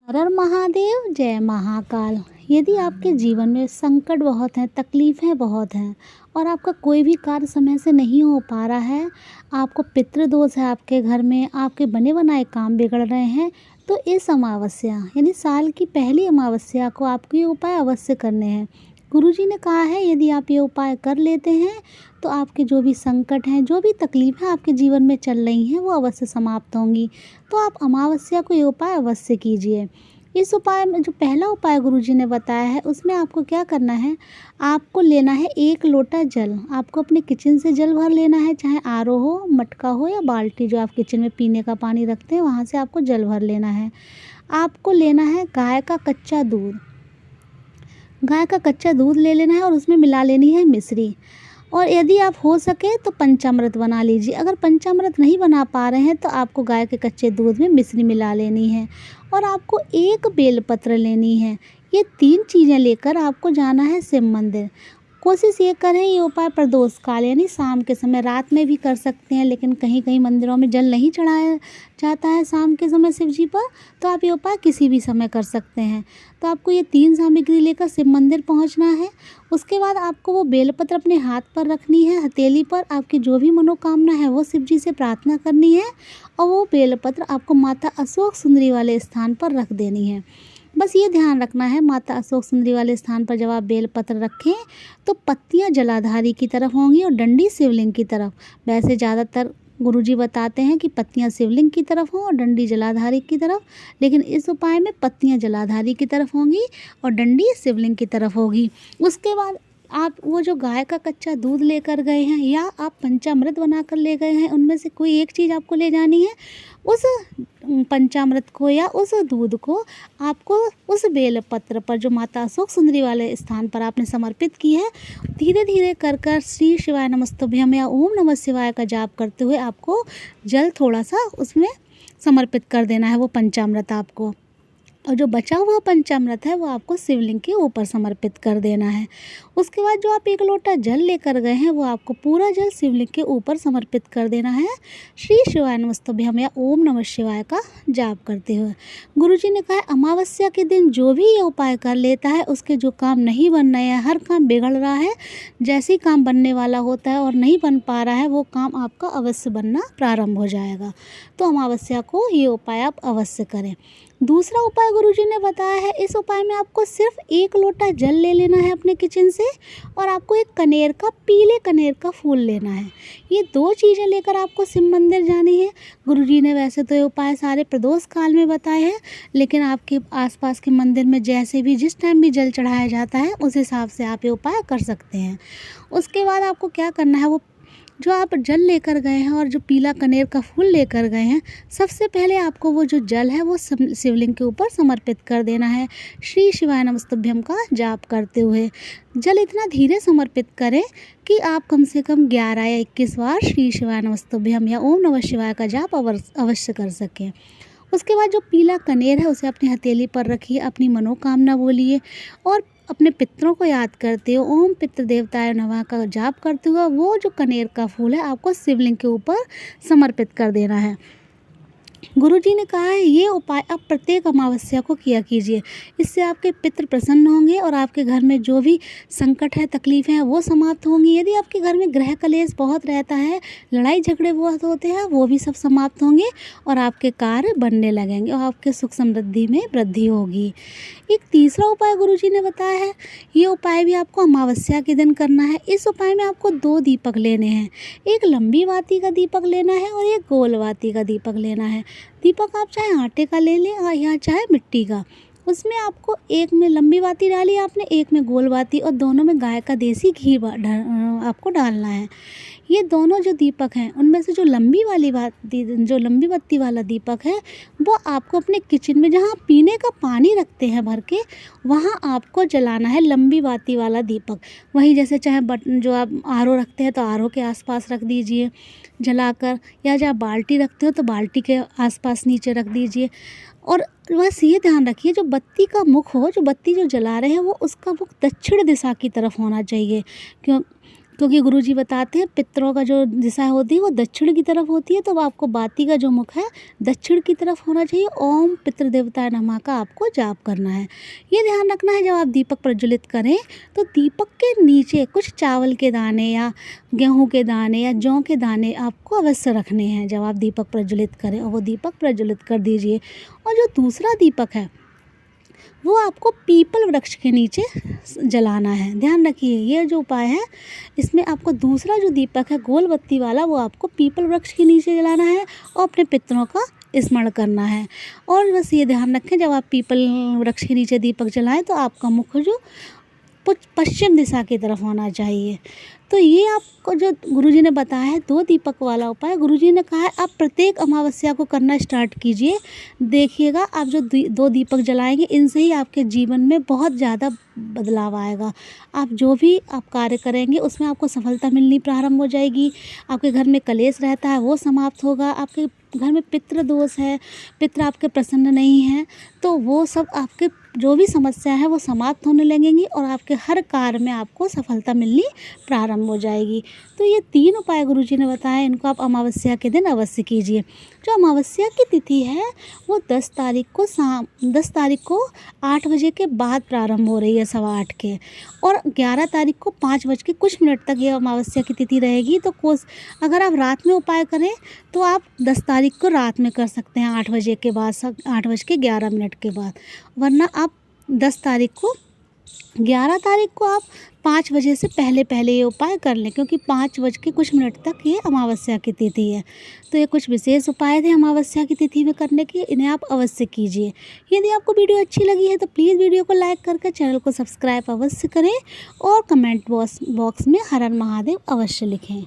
हर हर महादेव, जय महाकाल। यदि आपके जीवन में संकट बहुत हैं, तकलीफ़ें बहुत हैं और आपका कोई भी कार्य समय से नहीं हो पा रहा है, आपको पितृदोष है आपके घर में, आपके बने बनाए काम बिगड़ रहे हैं, तो इस अमावस्या यानी साल की पहली अमावस्या को आपको ये उपाय अवश्य करने हैं। गुरुजी ने कहा है यदि आप ये उपाय कर लेते हैं तो आपके जो भी संकट हैं, जो भी तकलीफ़ें आपके जीवन में चल रही हैं, वो अवश्य समाप्त होंगी। तो आप अमावस्या को ये उपाय अवश्य कीजिए। इस उपाय में जो पहला उपाय गुरुजी ने बताया है, उसमें आपको क्या करना है, आपको लेना है 1 लोटा जल। आपको अपने किचन से जल भर लेना है, चाहे आरओ हो, मटका हो या बाल्टी जो आप किचन में पीने का पानी रखते हैं, वहाँ से आपको जल भर लेना है। आपको लेना है गाय का कच्चा दूध। गाय का कच्चा दूध ले लेना है और उसमें मिला लेनी है मिश्री। और यदि आप हो सके तो पंचामृत बना लीजिए। अगर पंचामृत नहीं बना पा रहे हैं तो आपको गाय के कच्चे दूध में मिश्री मिला लेनी है और आपको 1 बेलपत्र लेनी है। ये 3 चीज़ें लेकर आपको जाना है शिव मंदिर। कोशिश ये करें ये उपाय प्रदोष काल यानी शाम के समय, रात में भी कर सकते हैं, लेकिन कहीं कहीं मंदिरों में जल नहीं चढ़ाया जाता है शाम के समय शिव जी पर, तो आप ये उपाय किसी भी समय कर सकते हैं। तो आपको ये 3 सामग्री लेकर शिव मंदिर पहुंचना है। उसके बाद आपको वो बेलपत्र अपने हाथ पर रखनी है, हथेली पर। आपकी जो भी मनोकामना है वो शिव जी से प्रार्थना करनी है और वो बेलपत्र आपको माता अशोक सुंदरी वाले स्थान पर रख देनी है। बस ये ध्यान रखना है, माता अशोक सुंदरी वाले स्थान पर जब आप बेलपत्र रखें तो पत्तियां जलाधारी की तरफ होंगी और डंडी शिवलिंग की तरफ। वैसे ज़्यादातर गुरुजी बताते हैं कि पत्तियां शिवलिंग की तरफ हों और डंडी जलाधारी की तरफ, लेकिन इस उपाय में पत्तियां जलाधारी की तरफ होंगी और डंडी शिवलिंग की तरफ होगी। उसके बाद आप वो जो गाय का कच्चा दूध लेकर गए हैं या आप पंचामृत बनाकर ले गए हैं, उनमें से कोई एक चीज़ आपको ले जानी है। उस पंचामृत को या उस दूध को आपको उस बेलपत्र पर जो माता अशोक सुंदरी वाले स्थान पर आपने समर्पित की है, धीरे धीरे कर कर श्री शिवाय नमस्तुभ्यम या ओम नमः शिवाय का जाप करते हुए आपको जल थोड़ा सा उसमें समर्पित कर देना है, वो पंचामृत आपको। और जो बचा हुआ पंचामृत है वो आपको शिवलिंग के ऊपर समर्पित कर देना है। उसके बाद जो आप 1 लोटा जल लेकर गए हैं वो आपको पूरा जल शिवलिंग के ऊपर समर्पित कर देना है, श्री शिवाय नमस्तुभ्यम या ओम नमः शिवाय का जाप करते हुए। गुरुजी ने कहा अमावस्या के दिन जो भी ये उपाय कर लेता है उसके जो काम नहीं बन रहे हैं, हर काम बिगड़ रहा है, जैसे ही काम बनने वाला होता है और नहीं बन पा रहा है वो काम आपका अवश्य बनना प्रारंभ हो जाएगा। तो अमावस्या को ये उपाय आप अवश्य करें। दूसरा उपाय गुरुजी ने बताया है, इस उपाय में आपको सिर्फ 1 लोटा जल ले लेना है अपने किचन से और आपको एक कनेर का, पीले कनेर का फूल लेना है। ये 2 चीज़ें लेकर आपको शिव मंदिर जानी है। गुरुजी ने वैसे तो ये उपाय सारे प्रदोष काल में बताए हैं, लेकिन आपके आसपास के मंदिर में जैसे भी जिस टाइम भी जल चढ़ाया जाता है उस हिसाब से आप ये उपाय कर सकते हैं। उसके बाद आपको क्या करना है, वो जो आप जल लेकर गए हैं और जो पीला कनेर का फूल लेकर गए हैं, सबसे पहले आपको वो जो जल है वो शिवलिंग के ऊपर समर्पित कर देना है, श्री शिवाय नमस्तुभ्यम का जाप करते हुए। जल इतना धीरे समर्पित करें कि आप कम से कम 11 या 21 बार श्री शिवाय नमस्तुभ्यम या ओम नमः शिवाय का जाप अवश्य कर सकें। उसके बाद जो पीला कनेर है उसे अपनी हथेली पर रखिए, अपनी मनोकामना बोलिए और अपने पितरों को याद करते हो ओम पितृ देवताय नमः का जाप करते हुए वो जो कनेर का फूल है आपको शिवलिंग के ऊपर समर्पित कर देना है। गुरुजी ने कहा है ये उपाय आप प्रत्येक अमावस्या को किया कीजिए। इससे आपके पितृ प्रसन्न होंगे और आपके घर में जो भी संकट है, तकलीफ़ें हैं वो समाप्त होंगी। यदि आपके घर में ग्रह कलेश बहुत रहता है, लड़ाई झगड़े बहुत होते हैं, वो भी सब समाप्त होंगे और आपके कार्य बनने लगेंगे और आपके सुख समृद्धि में वृद्धि होगी। एक तीसरा उपाय गुरुजी ने बताया है, ये उपाय भी आपको अमावस्या के दिन करना है। इस उपाय में आपको 2 दीपक लेने हैं, एक लंबी वाती का दीपक लेना है और एक गोल वाती का दीपक लेना है। दीपक आप चाहे आटे का ले लें और या चाहे मिट्टी का। उसमें आपको एक में लंबी बाती डाली आपने, एक में गोल बाती और दोनों में गाय का देसी घी आपको डालना है। ये दोनों जो दीपक हैं उनमें से जो लंबी बत्ती वाला दीपक है वो आपको अपने किचन में जहाँ पीने का पानी रखते हैं भर के, वहाँ आपको जलाना है लंबी बाती वाला दीपक। वहीं जैसे चाहे बटन जो आप आरओ रखते हैं तो आरओ के आसपास रख दीजिए जलाकर, या जहाँ बाल्टी रखते हो तो बाल्टी के आसपास नीचे रख दीजिए। और बस ये ध्यान रखिए जो बत्ती का मुख हो, जो बत्ती जो जला रहे हैं वो उसका मुख दक्षिण दिशा की तरफ होना चाहिए। क्यों क्योंकि गुरुजी बताते हैं पितरों का जो दिशा होती है वो दक्षिण की तरफ होती है, तो आपको बाती का जो मुख है दक्षिण की तरफ होना चाहिए। ओम पितृदेवताय नमः का आपको जाप करना है। ये ध्यान रखना है जब आप दीपक प्रज्वलित करें तो दीपक के नीचे कुछ चावल के दाने या गेहूं के दाने या जौ के दाने आपको अवश्य रखने हैं जब आप दीपक प्रज्वलित करें, और वो दीपक प्रज्वलित कर दीजिए। और जो दूसरा दीपक है वो आपको पीपल वृक्ष के नीचे जलाना है। ध्यान रखिए ये जो उपाय है इसमें आपको दूसरा जो दीपक है गोल बत्ती वाला वो आपको पीपल वृक्ष के नीचे जलाना है और अपने पितरों का स्मरण करना है। और बस ये ध्यान रखें जब आप पीपल वृक्ष के नीचे दीपक जलाएं तो आपका मुख जो पश्चिम दिशा की तरफ होना चाहिए। तो ये आपको जो गुरुजी ने बताया है 2 दीपक वाला उपाय, गुरुजी ने कहा है आप प्रत्येक अमावस्या को करना स्टार्ट कीजिए। देखिएगा आप जो 2 दीपक जलाएंगे इनसे ही आपके जीवन में बहुत ज़्यादा बदलाव आएगा। आप जो भी आप कार्य करेंगे उसमें आपको सफलता मिलनी प्रारंभ हो जाएगी। आपके घर में कलेश रहता है वो समाप्त होगा। आपके घर में पितृ दोष है, पितृ आपके प्रसन्न नहीं हैं, तो वो सब आपके जो भी समस्या है वो समाप्त होने लगेंगी और आपके हर कार्य में आपको सफलता मिलनी प्रारंभ हो जाएगी। तो ये 3 उपाय गुरुजी ने बताया, इनको आप अमावस्या के दिन अवश्य कीजिए। जो अमावस्या की तिथि है वो 10 तारीख को 8 बजे के बाद प्रारंभ हो रही है, 8:15 के, और 11 तारीख को 5 बज के कुछ मिनट तक ये अमावस्या की तिथि रहेगी। तो अगर आप रात में उपाय करें तो आप 10 तारीख को रात में कर सकते हैं 8 बजे के बाद, 8:11 के बाद, वरना आप 10 तारीख को 11 तारीख को आप 5 बजे से पहले ये उपाय कर लें, क्योंकि 5 बज के कुछ मिनट तक ये अमावस्या की तिथि है। तो ये कुछ विशेष उपाय थे अमावस्या की तिथि में करने के, इन्हें आप अवश्य कीजिए। यदि आपको वीडियो अच्छी लगी है तो प्लीज़ वीडियो को लाइक करके चैनल को सब्सक्राइब अवश्य करें और कमेंट बॉक्स में हर हर महादेव अवश्य लिखें।